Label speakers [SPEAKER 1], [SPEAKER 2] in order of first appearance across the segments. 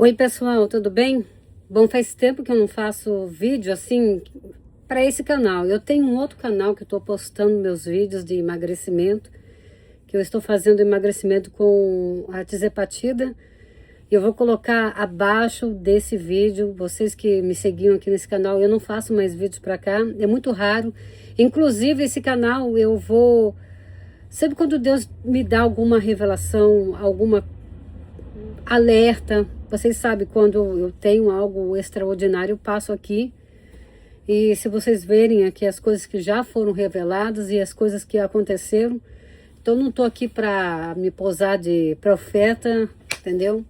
[SPEAKER 1] Oi pessoal, tudo bem? Bom, faz tempo que eu não faço vídeo assim para esse canal. Eu tenho um outro canal que eu estou postando meus vídeos de emagrecimento, que eu estou fazendo emagrecimento com a tirzepatida. Eu vou colocar abaixo desse vídeo. Vocês que me seguiam aqui nesse canal, eu não faço mais vídeos para cá, é muito raro. Inclusive esse canal eu vou, sempre quando Deus me dá alguma revelação, alguma alerta, vocês sabem, quando eu tenho algo extraordinário, eu passo aqui. E se vocês verem aqui as coisas que já foram reveladas e as coisas que aconteceram, então não estou aqui para me posar de profeta, entendeu?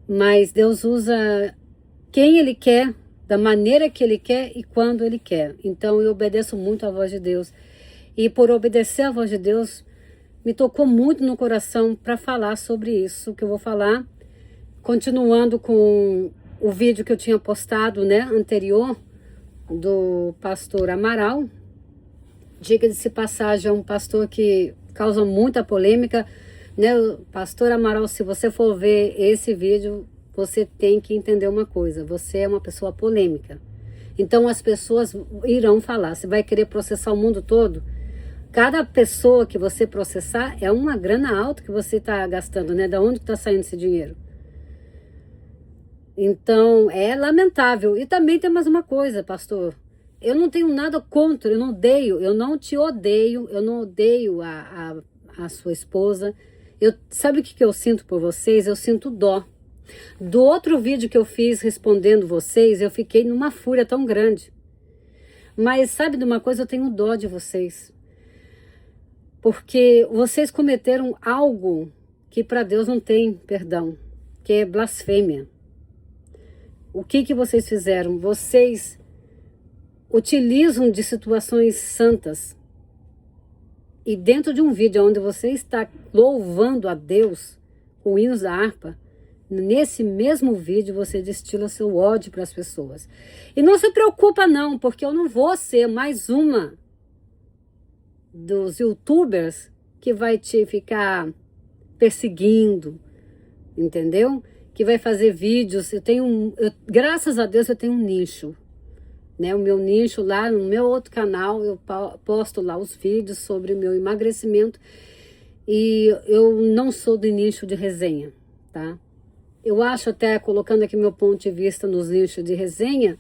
[SPEAKER 1] Mas Deus usa quem Ele quer, da maneira que Ele quer e quando Ele quer. Então eu obedeço muito à voz de Deus. E por obedecer à voz de Deus, me tocou muito no coração para falar sobre isso que eu vou falar. Continuando com o vídeo que eu tinha postado, né, anterior, do pastor Amaral. Diga-se passagem, é um pastor que causa muita polêmica, né? O pastor Amaral, se você for ver esse vídeo, você tem que entender uma coisa: você é uma pessoa polêmica. Então as pessoas irão falar, você vai querer processar o mundo todo. Cada pessoa que você processar é uma grana alta que você está gastando, né? Da onde está saindo esse dinheiro? Então, é lamentável. E também tem mais uma coisa, pastor. Eu não tenho nada contra, eu não odeio, eu não te odeio, eu não odeio a sua esposa. Sabe o que eu sinto por vocês? Eu sinto dó. Do outro vídeo que eu fiz respondendo vocês, eu fiquei numa fúria tão grande. Mas sabe de uma coisa? Eu tenho dó de vocês. Porque vocês cometeram algo que para Deus não tem perdão, que é blasfêmia. O que vocês fizeram? Vocês utilizam de situações santas. E dentro de um vídeo onde você está louvando a Deus com hinos da harpa, nesse mesmo vídeo você destila seu ódio para as pessoas. E não se preocupa não, porque eu não vou ser mais uma dos youtubers que vai te ficar perseguindo, entendeu? Que vai fazer vídeos. Graças a Deus eu tenho um nicho, né? O meu nicho lá no meu outro canal, eu posto lá os vídeos sobre o meu emagrecimento. E eu não sou do nicho de resenha, tá? Eu acho, até colocando aqui meu ponto de vista nos nichos de resenha,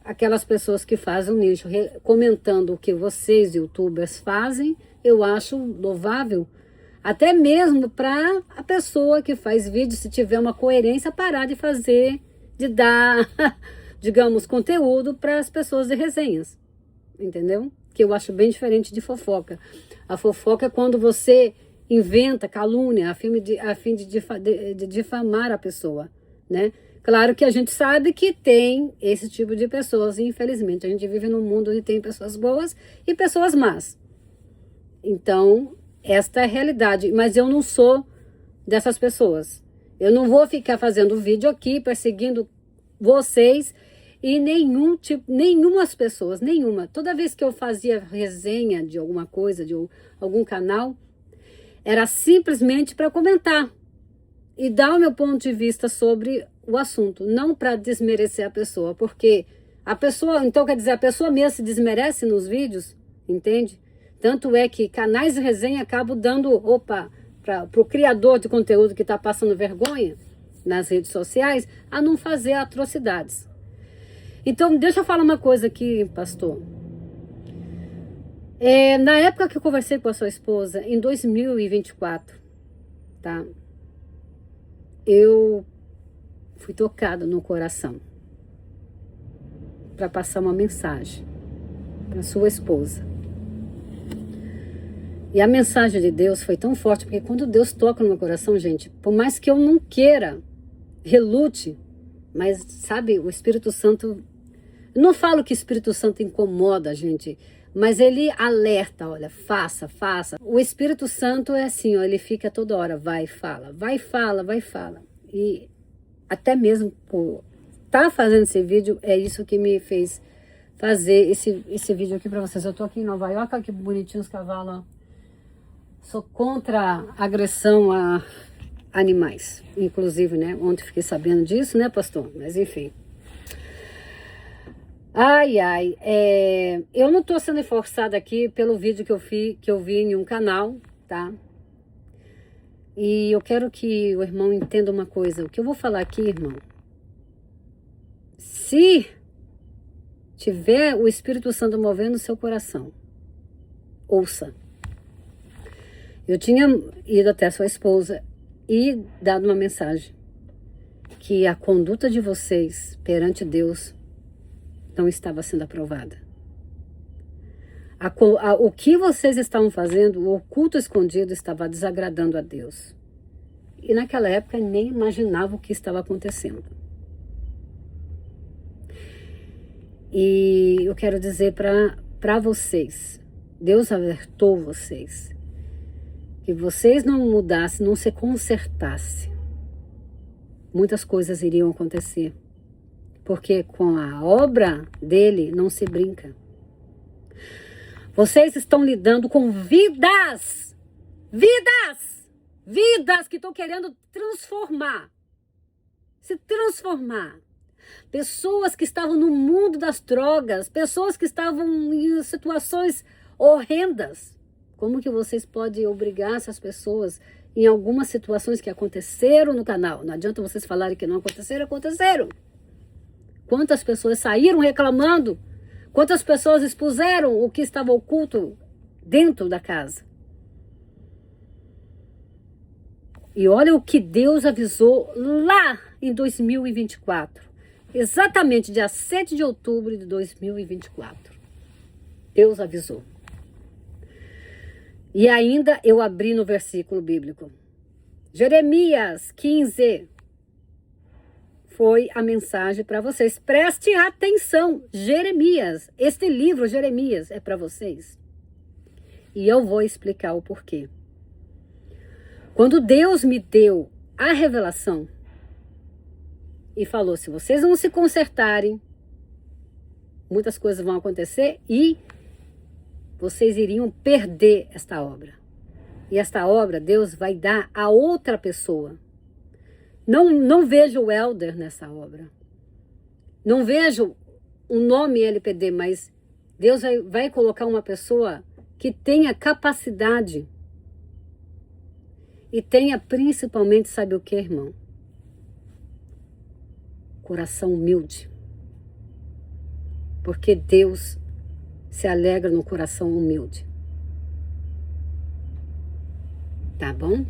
[SPEAKER 1] aquelas pessoas que fazem o nicho comentando o que vocês youtubers fazem, eu acho louvável. Até mesmo para a pessoa que faz vídeo, se tiver uma coerência, parar de fazer, de dar, digamos, conteúdo para as pessoas de resenhas. Entendeu? Que eu acho bem diferente de fofoca. A fofoca é quando você inventa calúnia a fim de difamar a pessoa, né? Claro que a gente sabe que tem esse tipo de pessoas, e infelizmente a gente vive num mundo onde tem pessoas boas e pessoas más. Então, esta é a realidade, mas eu não sou dessas pessoas. Eu não vou ficar fazendo vídeo aqui, perseguindo vocês e nenhumas pessoas, nenhuma. Toda vez que eu fazia resenha de alguma coisa, de algum canal, era simplesmente para comentar e dar o meu ponto de vista sobre o assunto, não para desmerecer a pessoa, porque a pessoa, então quer dizer, a pessoa mesmo se desmerece nos vídeos, entende? Tanto é que canais de resenha acabam dando, para o criador de conteúdo que está passando vergonha nas redes sociais, a não fazer atrocidades. Então, deixa eu falar uma coisa aqui, pastor. Na época que eu conversei com a sua esposa, em 2024, tá? Eu fui tocada no coração para passar uma mensagem para sua esposa. E a mensagem de Deus foi tão forte, porque quando Deus toca no meu coração, gente, por mais que eu não queira, relute, mas sabe, o Espírito Santo, eu não falo que o Espírito Santo incomoda a gente, mas ele alerta, olha, faça. O Espírito Santo é assim, ó, ele fica toda hora, vai, fala. E até mesmo por estar fazendo esse vídeo, é isso que me fez fazer esse vídeo aqui para vocês. Eu tô aqui em Nova York, olha que bonitinho os cavalos, ó. Sou contra a agressão animais. Inclusive, né? Ontem fiquei sabendo disso, né, pastor? Mas enfim. Ai, ai. Eu não tô sendo forçada aqui pelo vídeo que eu vi em um canal, tá? E eu quero que o irmão entenda uma coisa. O que eu vou falar aqui, irmão, se tiver o Espírito Santo movendo o seu coração, ouça. Eu tinha ido até sua esposa e dado uma mensagem que a conduta de vocês perante Deus não estava sendo aprovada. O que vocês estavam fazendo, o oculto escondido, estava desagradando a Deus. E naquela época nem imaginava o que estava acontecendo. E eu quero dizer para vocês, Deus alertou vocês, que vocês não mudassem, não se consertassem, muitas coisas iriam acontecer. Porque com a obra dele não se brinca. Vocês estão lidando com vidas que estão querendo se transformar. Pessoas que estavam no mundo das drogas, pessoas que estavam em situações horrendas. Como que vocês podem obrigar essas pessoas em algumas situações que aconteceram no canal? Não adianta vocês falarem que não aconteceram, aconteceram. Quantas pessoas saíram reclamando? Quantas pessoas expuseram o que estava oculto dentro da casa? E olha o que Deus avisou lá em 2024. Exatamente dia 7 de outubro de 2024. Deus avisou. E ainda eu abri no versículo bíblico. Jeremias 15. Foi a mensagem para vocês. Preste atenção. Jeremias. Este livro, Jeremias, é para vocês. E eu vou explicar o porquê. Quando Deus me deu a revelação e falou, se vocês não se consertarem, muitas coisas vão acontecer e vocês iriam perder esta obra. E esta obra Deus vai dar a outra pessoa. Não vejo o Elder nessa obra. Não vejo o nome LPD, mas Deus vai colocar uma pessoa que tenha capacidade e tenha principalmente, sabe o que, irmão? Coração humilde. Porque Deus se alegra no coração humilde. Tá bom?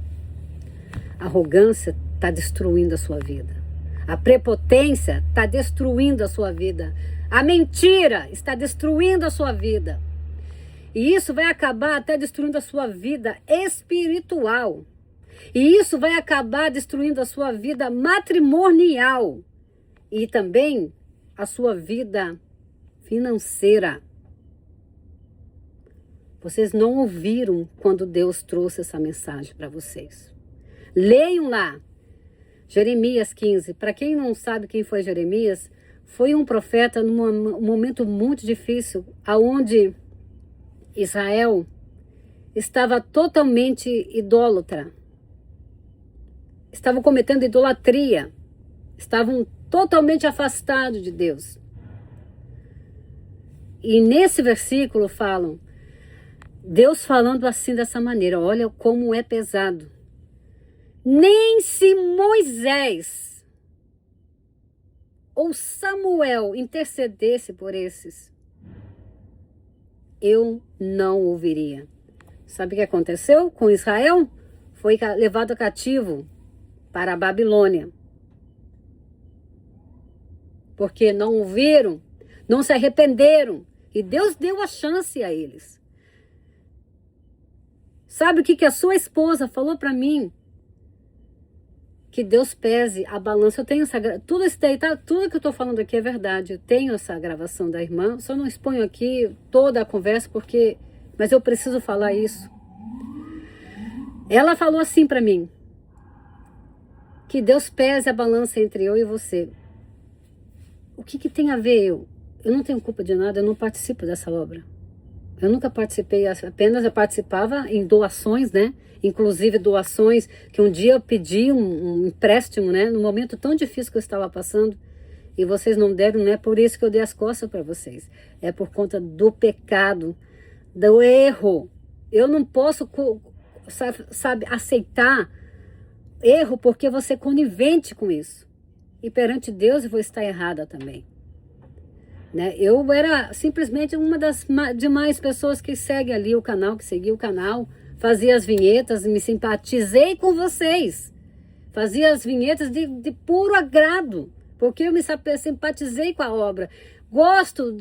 [SPEAKER 1] A arrogância está destruindo a sua vida. A prepotência está destruindo a sua vida. A mentira está destruindo a sua vida. E isso vai acabar até destruindo a sua vida espiritual. E isso vai acabar destruindo a sua vida matrimonial. E também a sua vida financeira. Vocês não ouviram quando Deus trouxe essa mensagem para vocês. Leiam lá. Jeremias 15. Para quem não sabe quem foi Jeremias, foi um profeta num momento muito difícil, onde Israel estava totalmente idólatra. Estavam cometendo idolatria. Estavam totalmente afastados de Deus. E nesse versículo falam, Deus falando assim dessa maneira, olha como é pesado. Nem se Moisés ou Samuel intercedesse por esses, eu não ouviria. Sabe o que aconteceu com Israel? Foi levado cativo para a Babilônia. Porque não ouviram, não se arrependeram. E Deus deu a chance a eles. Sabe o que a sua esposa falou para mim? Que Deus pese a balança. Eu tenho tudo isso daí, tá? Tudo que eu tô falando aqui é verdade. Eu tenho essa gravação da irmã. Só não exponho aqui toda a conversa mas eu preciso falar isso. Ela falou assim para mim. Que Deus pese a balança entre eu e você. O que tem a ver eu? Eu não tenho culpa de nada, eu não participo dessa obra. Eu nunca participei, apenas eu participava em doações, né? inclusive doações, que um dia eu pedi um empréstimo, né? No momento tão difícil que eu estava passando, e vocês não deram, não é por isso que eu dei as costas para vocês. É por conta do pecado, do erro. Eu não posso, sabe, aceitar erro porque você é conivente com isso. E perante Deus eu vou estar errada também. Né? Eu era simplesmente uma das demais pessoas que segue ali o canal, que seguia o canal, fazia as vinhetas, me simpatizei com vocês. Fazia as vinhetas de puro agrado, porque eu me simpatizei com a obra.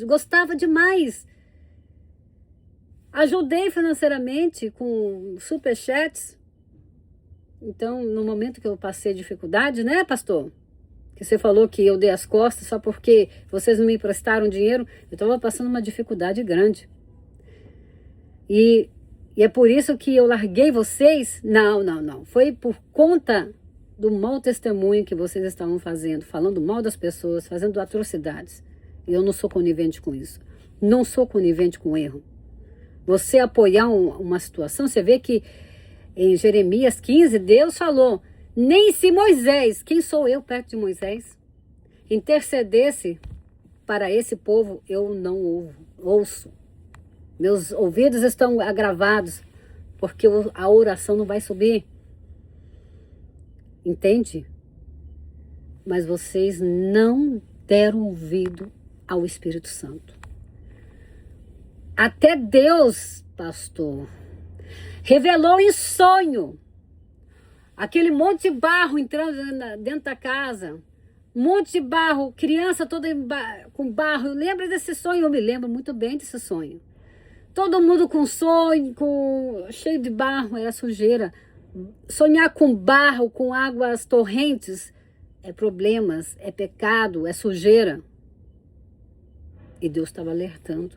[SPEAKER 1] Gostava demais. Ajudei financeiramente com superchats. Então, no momento que eu passei dificuldade, né, pastor? Que você falou que eu dei as costas só porque vocês não me emprestaram dinheiro, eu estava passando uma dificuldade grande. E é por isso que eu larguei vocês? Não. Foi por conta do mau testemunho que vocês estavam fazendo, falando mal das pessoas, fazendo atrocidades. E eu não sou conivente com isso. Não sou conivente com erro. Você apoiar uma situação, você vê que em Jeremias 15, Deus falou: nem se Moisés, quem sou eu perto de Moisés, intercedesse para esse povo, eu não ouço. Meus ouvidos estão agravados, porque a oração não vai subir. Entende? Mas vocês não deram ouvido ao Espírito Santo. Até Deus, pastor, revelou em sonho aquele monte de barro entrando dentro da casa, um monte de barro, criança toda com barro. Eu lembro desse sonho, eu me lembro muito bem desse sonho. Todo mundo com sonho, cheio de barro, era sujeira. Sonhar com barro, com águas torrentes, é problemas, é pecado, é sujeira. E Deus estava alertando.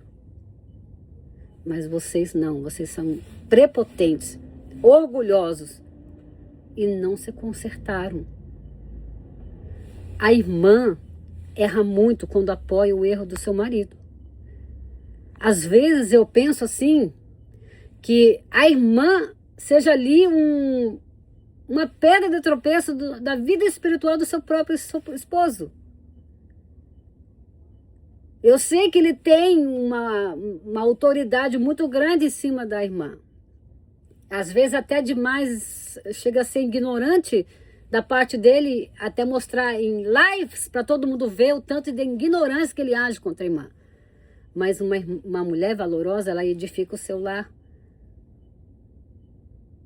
[SPEAKER 1] Mas vocês não, vocês são prepotentes, orgulhosos e não se consertaram. A irmã erra muito quando apoia o erro do seu marido. Às vezes eu penso assim, que a irmã seja ali uma pedra de tropeço da vida espiritual do seu próprio esposo. Eu sei que ele tem uma autoridade muito grande em cima da irmã. Às vezes até demais, chega a ser ignorante da parte dele, até mostrar em lives para todo mundo ver o tanto de ignorância que ele age contra a irmã. Mas uma mulher valorosa, ela edifica o seu lar.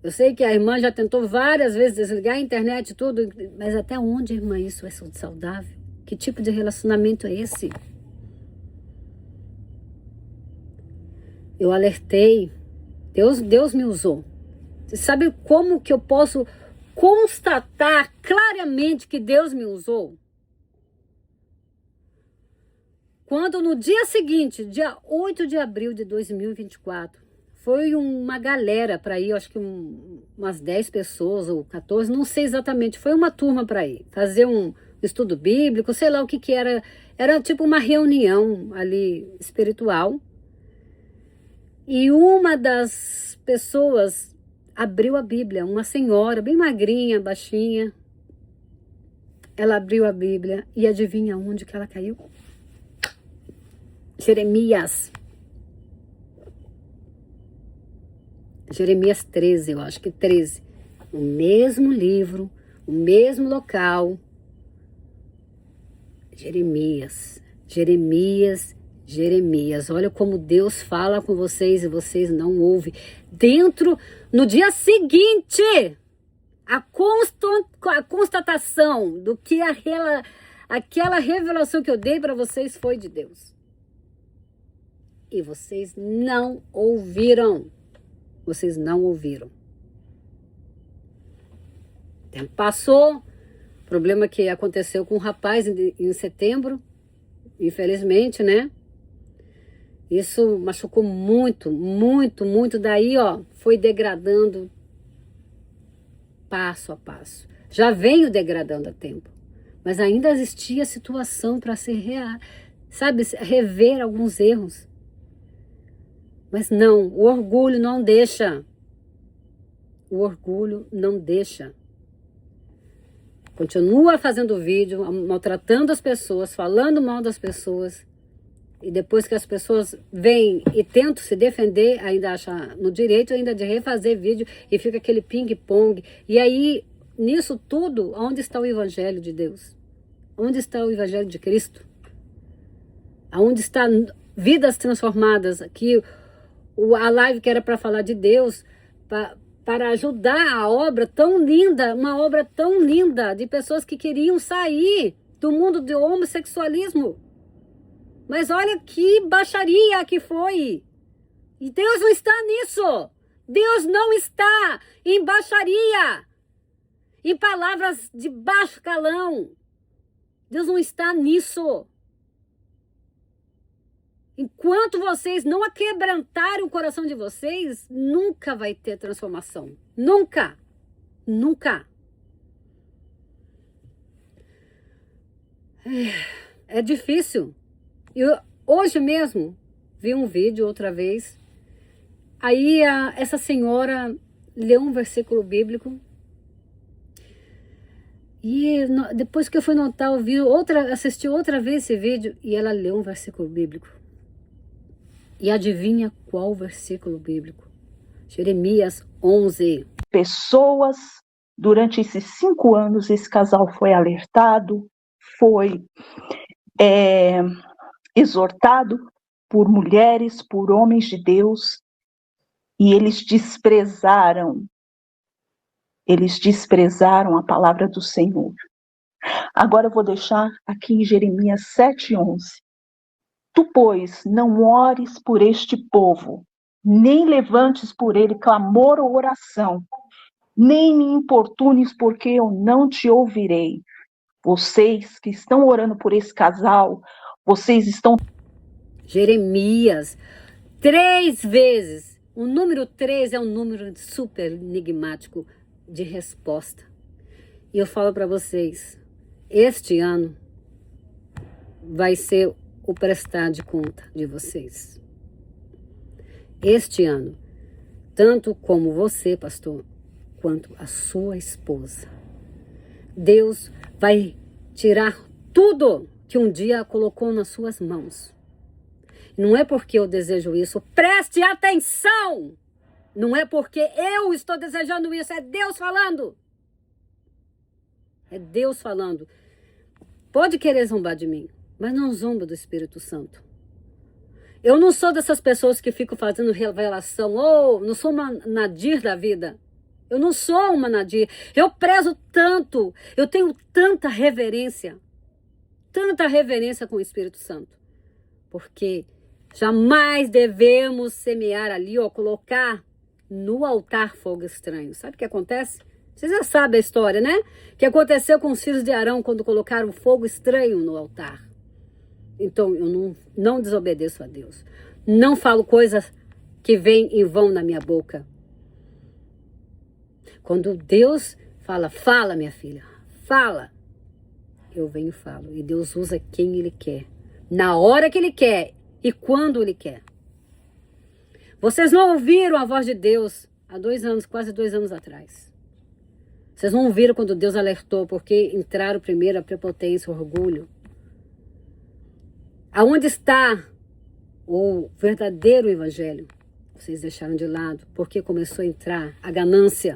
[SPEAKER 1] Eu sei que a irmã já tentou várias vezes desligar a internet e tudo, mas até onde, irmã, isso é saudável? Que tipo de relacionamento é esse? Eu alertei, Deus me usou. Você sabe como que eu posso constatar claramente que Deus me usou? Quando no dia seguinte, dia 8 de abril de 2024, foi uma galera para ir, acho que umas 10 pessoas ou 14, não sei exatamente, foi uma turma para ir, fazer um estudo bíblico, sei lá o que era. Era tipo uma reunião ali espiritual. E uma das pessoas abriu a Bíblia, uma senhora bem magrinha, baixinha. Ela abriu a Bíblia e adivinha onde que ela caiu? Jeremias 13, eu acho que 13. O mesmo livro, o mesmo local. Jeremias, olha como Deus fala com vocês e vocês não ouvem. No dia seguinte, a constatação do que aquela revelação que eu dei para vocês foi de Deus. E vocês não ouviram. Vocês não ouviram. O tempo passou. Problema que aconteceu com um rapaz em setembro. Infelizmente, né? Isso machucou muito. Daí, ó, foi degradando passo a passo. Já venho degradando há tempo. Mas ainda existia situação para se rever alguns erros. Mas não, o orgulho não deixa. o orgulho não deixa. Continua fazendo vídeo, maltratando as pessoas, falando mal das pessoas. E depois que as pessoas vêm e tentam se defender, ainda acham no direito ainda de refazer vídeo e fica aquele ping-pong. E aí, nisso tudo, onde está o Evangelho de Deus? Onde está o Evangelho de Cristo? Onde está vidas transformadas? Aqui, a live que era para falar de Deus, para ajudar a obra tão linda, uma obra tão linda de pessoas que queriam sair do mundo do homossexualismo. Mas olha que baixaria que foi. E Deus não está nisso. Deus não está em baixaria, em palavras de baixo calão. Deus não está nisso. Enquanto vocês não aquebrantarem o coração de vocês, nunca vai ter transformação. Nunca. Nunca. É difícil. Eu, hoje mesmo, vi um vídeo outra vez. Aí essa senhora leu um versículo bíblico. E depois que eu fui notar, assisti outra vez esse vídeo. E ela leu um versículo bíblico. E adivinha qual versículo bíblico? Jeremias 11.
[SPEAKER 2] Pessoas, durante esses 5 anos, esse casal foi alertado, foi exortado por mulheres, por homens de Deus, e eles desprezaram a palavra do Senhor. Agora eu vou deixar aqui em Jeremias 7:11. Tu, pois, não ores por este povo, nem levantes por ele clamor ou oração, nem me importunes, porque eu não te ouvirei. Vocês que estão orando por esse casal, vocês estão...
[SPEAKER 1] Jeremias, 3 vezes. O número 3 é um número super enigmático de resposta. E eu falo para vocês, este ano vai ser o prestar de conta de vocês. Este ano, tanto como você, pastor, quanto a sua esposa. Deus vai tirar tudo que um dia colocou nas suas mãos. Não é porque eu desejo isso, preste atenção! Não é porque eu estou desejando isso, é Deus falando. É Deus falando. Pode querer zombar de mim, mas não zomba do Espírito Santo. Eu não sou dessas pessoas que ficam fazendo revelação, não sou uma nadir da vida. Eu não sou uma nadir. Eu prezo tanto, eu tenho tanta reverência com o Espírito Santo. Porque jamais devemos semear ali, colocar no altar fogo estranho. Sabe o que acontece? Vocês já sabem a história, né? O que aconteceu com os filhos de Arão quando colocaram fogo estranho no altar. Então, eu não desobedeço a Deus. Não falo coisas que vêm em vão na minha boca. Quando Deus fala minha filha, fala. Eu venho e falo. E Deus usa quem Ele quer. Na hora que Ele quer e quando Ele quer. Vocês não ouviram a voz de Deus há 2 anos, quase 2 anos atrás. Vocês não ouviram quando Deus alertou, porque entraram primeiro a prepotência, o orgulho. Aonde está o verdadeiro evangelho? Vocês deixaram de lado, porque começou a entrar a ganância.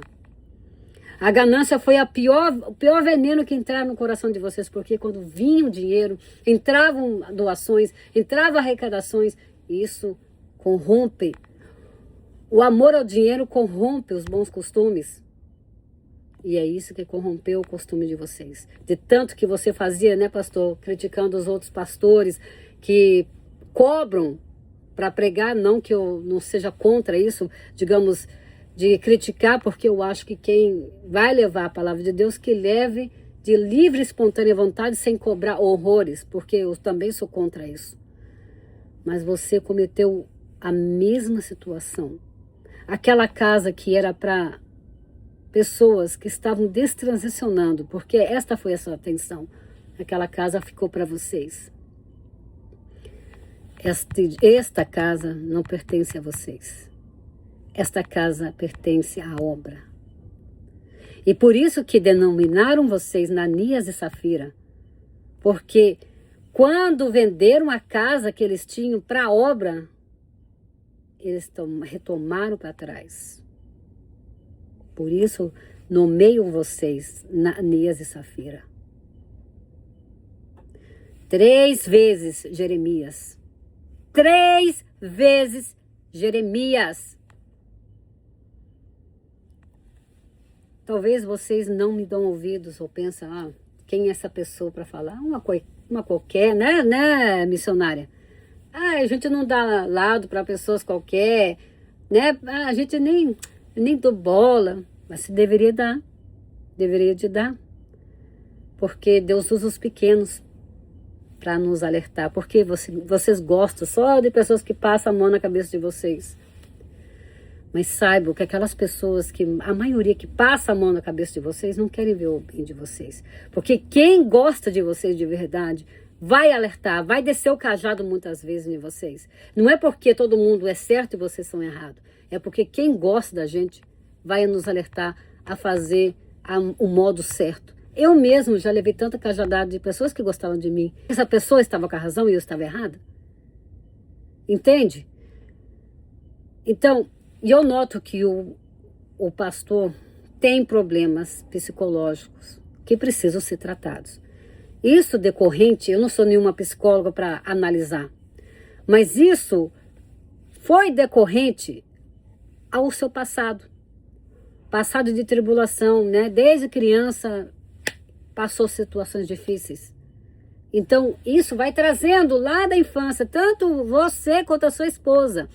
[SPEAKER 1] A ganância foi o pior veneno que entraram no coração de vocês, porque quando vinha o dinheiro, entravam doações, entravam arrecadações, isso corrompe. O amor ao dinheiro corrompe os bons costumes. E é isso que corrompeu o costume de vocês. De tanto que você fazia, né, pastor? Criticando os outros pastores que cobram para pregar, não que eu não seja contra isso, digamos, de criticar, porque eu acho que quem vai levar a palavra de Deus, que leve de livre e espontânea vontade, sem cobrar horrores, porque eu também sou contra isso. Mas você cometeu a mesma situação. Aquela casa que era para pessoas que estavam destransicionando, porque esta foi a sua atenção. Aquela casa ficou para vocês. Esta casa não pertence a vocês. Esta casa pertence à obra. E por isso que denominaram vocês Ananias e Safira. Porque quando venderam a casa que eles tinham para a obra, eles retomaram para trás. Por isso, nomeiam vocês Ananias e Safira. 3 vezes Jeremias. 3 vezes Jeremias. Talvez vocês não me dão ouvidos ou pensam, quem é essa pessoa para falar? Uma qualquer, né, missionária? A gente não dá lado para pessoas qualquer, né? A gente nem dá bola, mas se deveria dar. Deveria de dar. Porque Deus usa os pequenos para nos alertar. Porque vocês gostam só de pessoas que passam a mão na cabeça de vocês. Mas saibam que aquelas pessoas a maioria que passa a mão na cabeça de vocês, não querem ver o bem de vocês. Porque quem gosta de vocês de verdade, vai alertar, vai descer o cajado muitas vezes em vocês. Não é porque todo mundo é certo e vocês são errados. É porque quem gosta da gente vai nos alertar a fazer o modo certo. Eu mesmo já levei tanta cajadada de pessoas que gostavam de mim. Essa pessoa estava com a razão e eu estava errada. Entende? Então, eu noto que o pastor tem problemas psicológicos que precisam ser tratados. Isso decorrente, eu não sou nenhuma psicóloga para analisar, mas isso foi decorrente ao seu passado de tribulação, né? Desde criança passou situações difíceis. Então, isso vai trazendo lá da infância, tanto você quanto a sua esposa.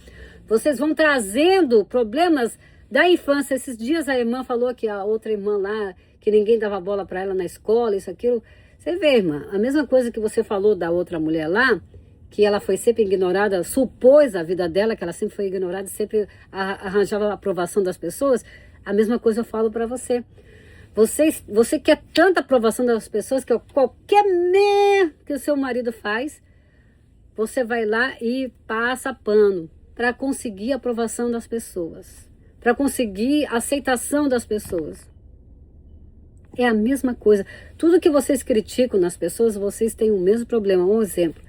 [SPEAKER 1] Vocês vão trazendo problemas da infância. Esses dias a irmã falou que a outra irmã lá, que ninguém dava bola para ela na escola, isso, aquilo. Você vê, irmã, a mesma coisa que você falou da outra mulher lá, que ela foi sempre ignorada, supôs a vida dela, que ela sempre foi ignorada, sempre arranjava a aprovação das pessoas. A mesma coisa eu falo para você. Você quer tanta aprovação das pessoas que qualquer que o seu marido faz, você vai lá e passa pano para conseguir a aprovação das pessoas, para conseguir a aceitação das pessoas. É a mesma coisa. Tudo que vocês criticam nas pessoas, vocês têm o mesmo problema. Um exemplo.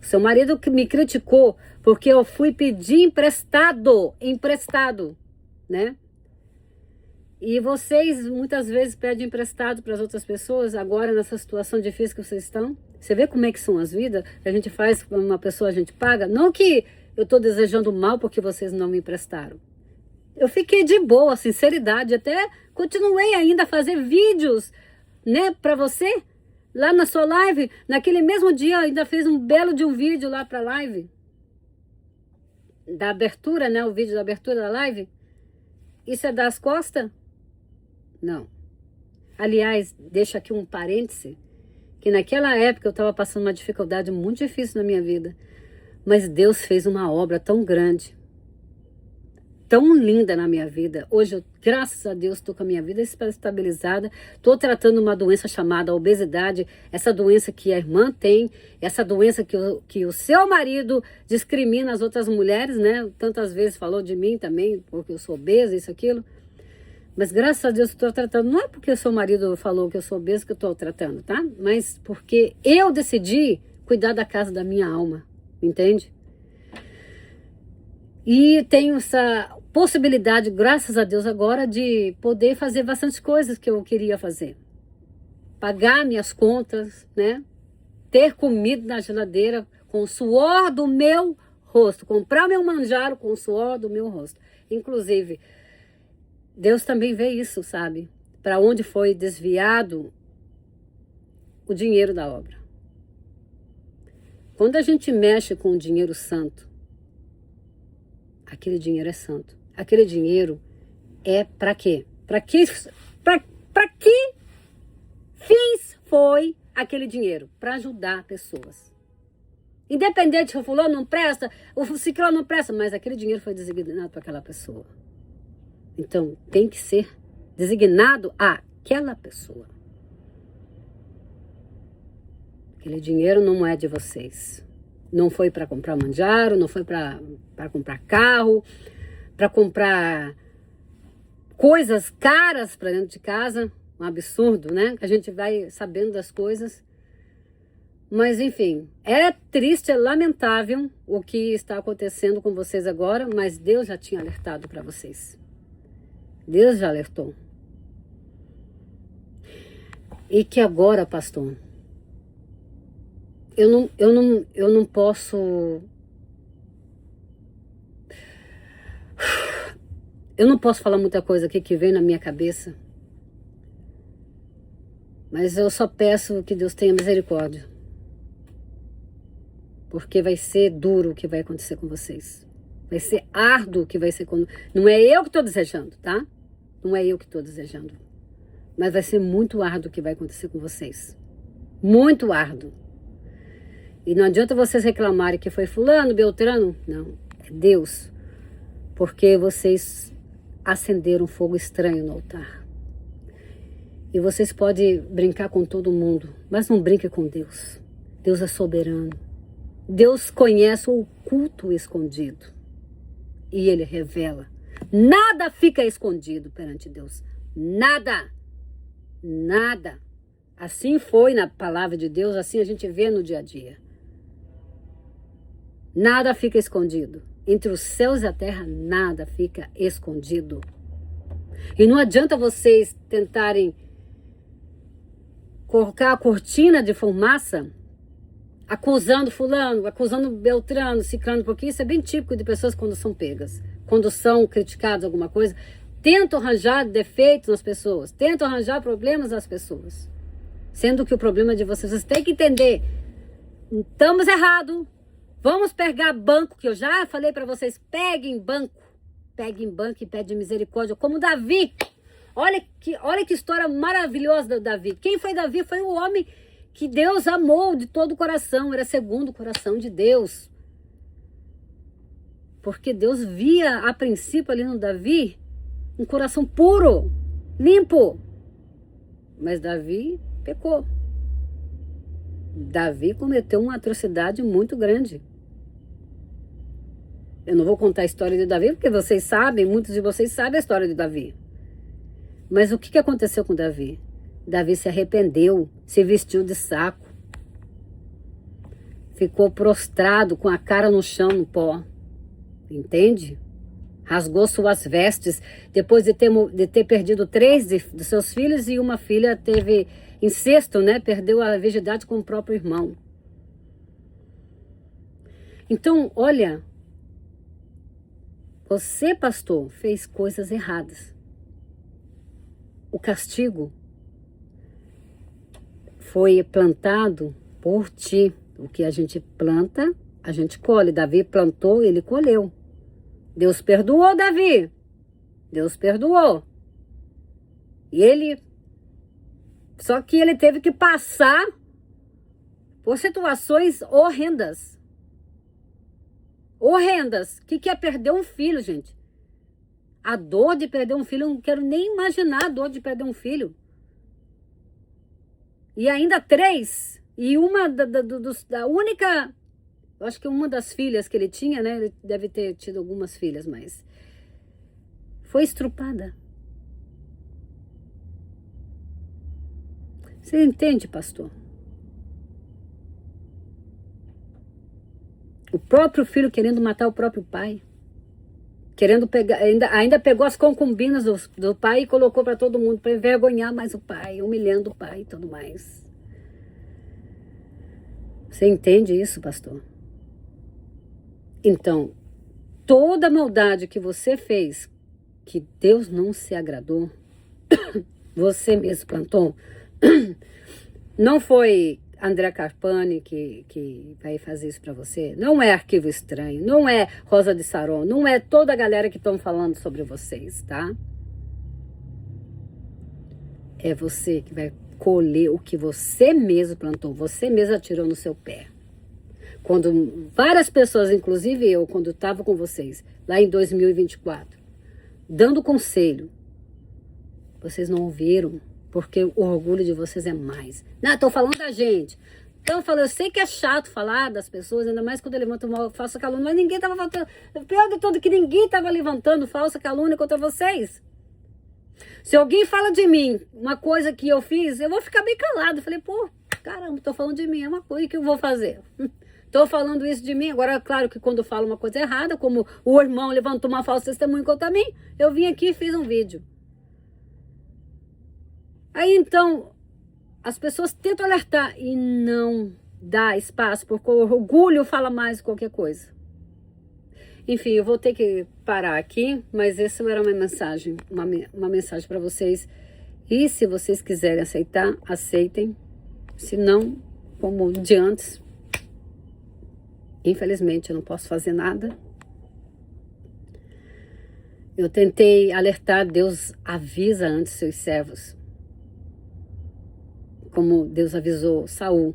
[SPEAKER 1] O seu marido que me criticou porque eu fui pedir emprestado, né? E vocês muitas vezes pedem emprestado para as outras pessoas, agora nessa situação difícil que vocês estão. Você vê como é que são as vidas? A gente faz com uma pessoa, a gente paga. Não que eu estou desejando mal porque vocês não me emprestaram. Eu fiquei de boa, sinceridade, até continuei ainda a fazer vídeos, né, para você, lá na sua live. Naquele mesmo dia ainda fez um belo de um vídeo lá para a live, da abertura, né, o vídeo da abertura da live. Isso é das costas? Não. Aliás, deixa aqui um parêntese, que naquela época eu estava passando uma dificuldade muito difícil na minha vida, mas Deus fez uma obra tão grande, tão linda na minha vida. Hoje, graças a Deus, estou com a minha vida estabilizada. Estou tratando uma doença chamada obesidade. Essa doença que a irmã tem. Essa doença que o seu marido discrimina as outras mulheres, né? Tantas vezes falou de mim também, porque eu sou obesa, isso, aquilo. Mas graças a Deus estou tratando. Não é porque o seu marido falou que eu sou obesa que eu estou tratando, tá? Mas porque eu decidi cuidar da casa da minha alma. Entende? E tenho essa possibilidade, graças a Deus agora, de poder fazer bastante coisas que eu queria fazer. Pagar minhas contas, né? Ter comida na geladeira com o suor do meu rosto. Comprar meu manjaro com o suor do meu rosto. Inclusive, Deus também vê isso, sabe? Para onde foi desviado o dinheiro da obra. Quando a gente mexe com o dinheiro santo, aquele dinheiro é santo. Aquele dinheiro é para quê? Para que fins foi aquele dinheiro? Para ajudar pessoas. Independente se o fulano não presta, o ciclano não presta, mas aquele dinheiro foi designado para aquela pessoa. Então, tem que ser designado àquela pessoa. Aquele dinheiro não é de vocês. Não foi para comprar manjaro, não foi para comprar carro, para comprar coisas caras para dentro de casa, um absurdo, né? A gente vai sabendo das coisas. Mas, enfim, é triste, é lamentável o que está acontecendo com vocês agora, mas Deus já tinha alertado para vocês. Deus já alertou. E que agora, pastor, eu não posso... Eu não posso falar muita coisa aqui que vem na minha cabeça. Mas eu só peço que Deus tenha misericórdia. Porque vai ser duro o que vai acontecer com vocês. Vai ser árduo o que vai ser com... Não é eu que estou desejando, tá? Não é eu que estou desejando. Mas vai ser muito árduo o que vai acontecer com vocês. Muito árduo. E não adianta vocês reclamarem que foi fulano, beltrano. Não, é Deus. Porque vocês acenderam um fogo estranho no altar. E vocês podem brincar com todo mundo, mas não brinque com Deus. Deus é soberano. Deus conhece o oculto escondido. E Ele revela. Nada fica escondido perante Deus. Nada. Nada. Assim foi na palavra de Deus, assim a gente vê no dia a dia. Nada fica escondido. Entre os céus e a terra, nada fica escondido. E não adianta vocês tentarem colocar a cortina de fumaça acusando fulano, acusando beltrano, ciclano, porque isso é bem típico de pessoas quando são pegas. Quando são criticadas alguma coisa, tentam arranjar defeitos nas pessoas, tentam arranjar problemas nas pessoas. Sendo que o problema é de vocês. Vocês têm que entender, estamos errados. Vamos pegar banco, que eu já falei para vocês, peguem banco e pede misericórdia, como Davi. Olha que história maravilhosa do Davi. Quem foi Davi? Foi o homem que Deus amou de todo o coração, era segundo o coração de Deus. Porque Deus via a princípio ali no Davi um coração puro, limpo. Mas Davi pecou. Davi cometeu uma atrocidade muito grande. Eu não vou contar a história de Davi, porque vocês sabem, muitos de vocês sabem a história de Davi. Mas o que aconteceu com Davi? Davi se arrependeu, se vestiu de saco. Ficou prostrado com a cara no chão, no pó. Entende? Rasgou suas vestes, depois de ter perdido 3 dos seus filhos e uma filha teve incesto, né? Perdeu a virgindade com o próprio irmão. Então, olha, você, pastor, fez coisas erradas. O castigo foi plantado por ti. O que a gente planta, a gente colhe. Davi plantou, ele colheu. Deus perdoou Davi. Deus perdoou. E ele... Só que ele teve que passar por situações horrendas. Horrendas. O que é perder um filho, gente? A dor de perder um filho, eu não quero nem imaginar a dor de perder um filho. E ainda 3. E uma da única... Eu acho que uma das filhas que ele tinha, né? Ele deve ter tido algumas filhas, mas... Foi estrupada. Você entende, pastor? O próprio filho querendo matar o próprio pai. Querendo pegar... Ainda pegou as concubinas do pai e colocou para todo mundo, para envergonhar mais o pai, humilhando o pai e tudo mais. Você entende isso, pastor? Então, toda a maldade que você fez, que Deus não se agradou, você mesmo plantou, não foi André Carpani que vai fazer isso para você, não é Arquivo Estranho, não é Rosa de Saron, não é toda a galera que estão falando sobre vocês, tá? É você que vai colher o que você mesmo plantou, você mesmo atirou no seu pé. Quando várias pessoas, inclusive eu, quando estava com vocês, lá em 2024, dando conselho, vocês não ouviram, porque o orgulho de vocês é mais. Não, estou falando da gente. Então, eu sei que é chato falar das pessoas, ainda mais quando eu levanto uma falsa calúnia, mas ninguém estava levantando. O pior de tudo é que ninguém estava levantando falsa calúnia contra vocês. Se alguém fala de mim, uma coisa que eu fiz, eu vou ficar bem calado. Eu falei, pô, caramba, tô falando de mim, é uma coisa que eu vou fazer. Tô falando isso de mim. Agora, claro que quando eu falo uma coisa errada, como o irmão levantou uma falsa testemunha contra mim, eu vim aqui e fiz um vídeo. Aí então, as pessoas tentam alertar e não dá espaço, porque o orgulho fala mais de qualquer coisa. Enfim, eu vou ter que parar aqui, mas essa era uma mensagem, uma mensagem para vocês. E se vocês quiserem aceitar, aceitem. Se não, como de antes, infelizmente eu não posso fazer nada. Eu tentei alertar, Deus avisa antes seus servos. Como Deus avisou Saul.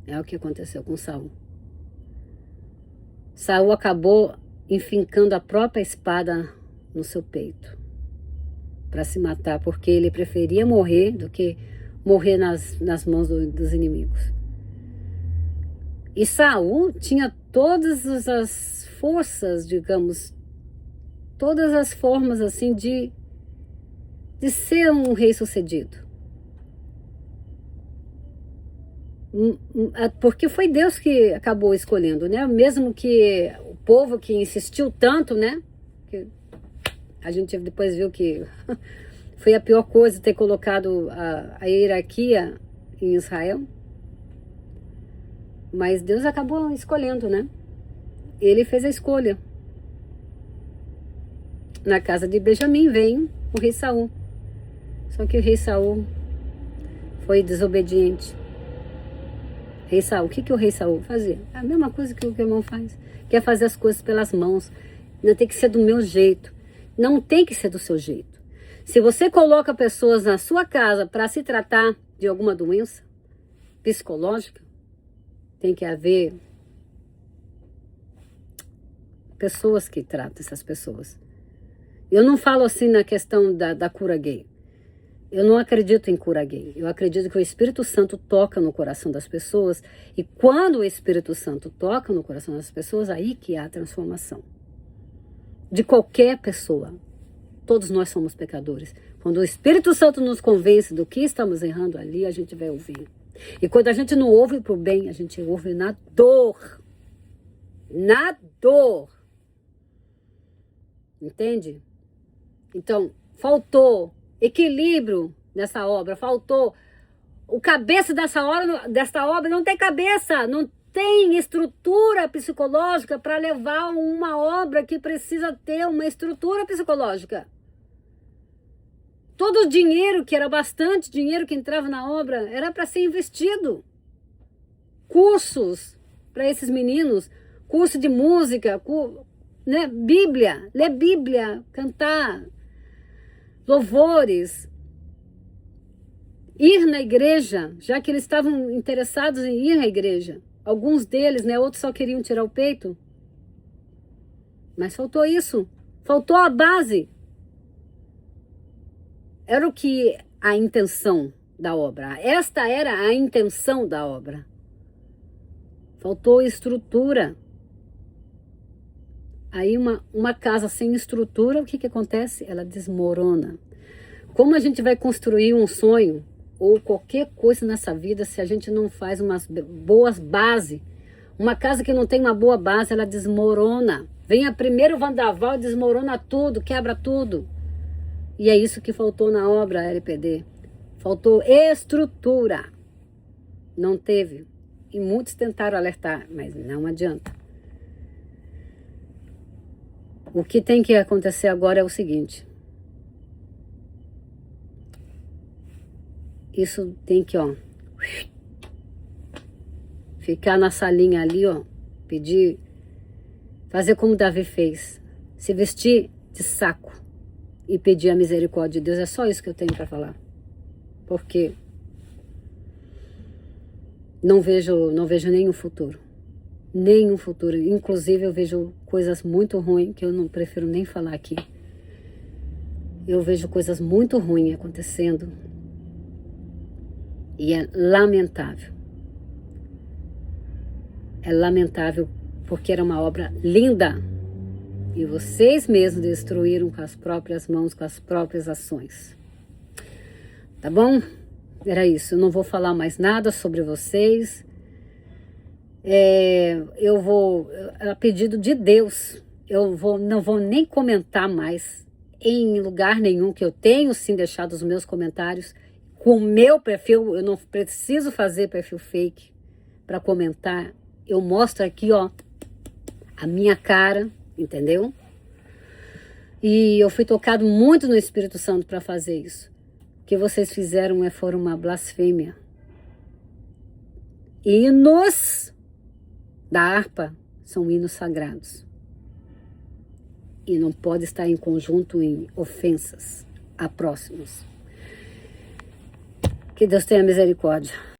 [SPEAKER 1] É o que aconteceu com Saul. Saul acabou enfincando a própria espada no seu peito para se matar, porque ele preferia morrer do que morrer nas mãos dos inimigos. E Saul tinha todas as forças, digamos, todas as formas assim de ser um rei sucedido. Porque foi Deus que acabou escolhendo, né? Mesmo que o povo que insistiu tanto, né? Que a gente depois viu que foi a pior coisa ter colocado a hierarquia em Israel. Mas Deus acabou escolhendo, né? Ele fez a escolha. Na casa de Benjamim vem o rei Saul. Só que o rei Saul foi desobediente. Rei Saul, o que o rei Saul fazia? A mesma coisa que o irmão faz. Quer fazer as coisas pelas mãos. Não tem que ser do meu jeito. Não tem que ser do seu jeito. Se você coloca pessoas na sua casa para se tratar de alguma doença psicológica, tem que haver pessoas que tratam essas pessoas. Eu não falo assim na questão da cura gay. Eu não acredito em cura gay. Eu acredito que o Espírito Santo toca no coração das pessoas. E quando o Espírito Santo toca no coração das pessoas, aí que há a transformação. De qualquer pessoa. Todos nós somos pecadores. Quando o Espírito Santo nos convence do que estamos errando ali, a gente vai ouvir. E quando a gente não ouve pro bem, a gente ouve na dor. Na dor. Entende? Então, faltou equilíbrio nessa obra, faltou o cabeça desta obra não tem cabeça, não tem estrutura psicológica para levar uma obra que precisa ter uma estrutura psicológica. Todo o dinheiro, que era bastante dinheiro que entrava na obra, era para ser investido. Cursos para esses meninos, curso de música, né? Bíblia, ler Bíblia, cantar, louvores, ir na igreja, já que eles estavam interessados em ir à igreja. Alguns deles, né, outros só queriam tirar o peito. Mas faltou isso, faltou a base. Era o que a intenção da obra. Esta era a intenção da obra. Faltou estrutura. Aí uma casa sem estrutura, o que acontece? Ela desmorona. Como a gente vai construir um sonho ou qualquer coisa nessa vida se a gente não faz umas boas bases? Uma casa que não tem uma boa base, ela desmorona. Vem a primeiro vendaval, desmorona tudo, quebra tudo. E é isso que faltou na obra LPD. Faltou estrutura. Não teve. E muitos tentaram alertar, mas não adianta. O que tem que acontecer agora é o seguinte. Isso tem que, ó, ficar na salinha ali, ó, pedir, fazer como Davi fez, se vestir de saco e pedir a misericórdia de Deus. É só isso que eu tenho para falar. Porque não vejo nenhum futuro. Nenhum futuro. Inclusive eu vejo coisas muito ruins que eu não prefiro nem falar aqui. Eu vejo coisas muito ruins acontecendo. E é lamentável. É lamentável porque era uma obra linda. E vocês mesmos destruíram com as próprias mãos, com as próprias ações. Tá bom? Era isso. Eu não vou falar mais nada sobre vocês. Eu vou, a pedido de Deus, não vou nem comentar mais em lugar nenhum, que eu tenho sim deixado os meus comentários com o meu perfil. Eu não preciso fazer perfil fake para comentar. Eu mostro aqui, ó, a minha cara, entendeu? E eu fui tocado muito no Espírito Santo para fazer isso. O que vocês fizeram foram uma blasfêmia. Hinos da harpa são hinos sagrados. E não pode estar em conjunto em ofensas a próximos. Que Deus tenha misericórdia.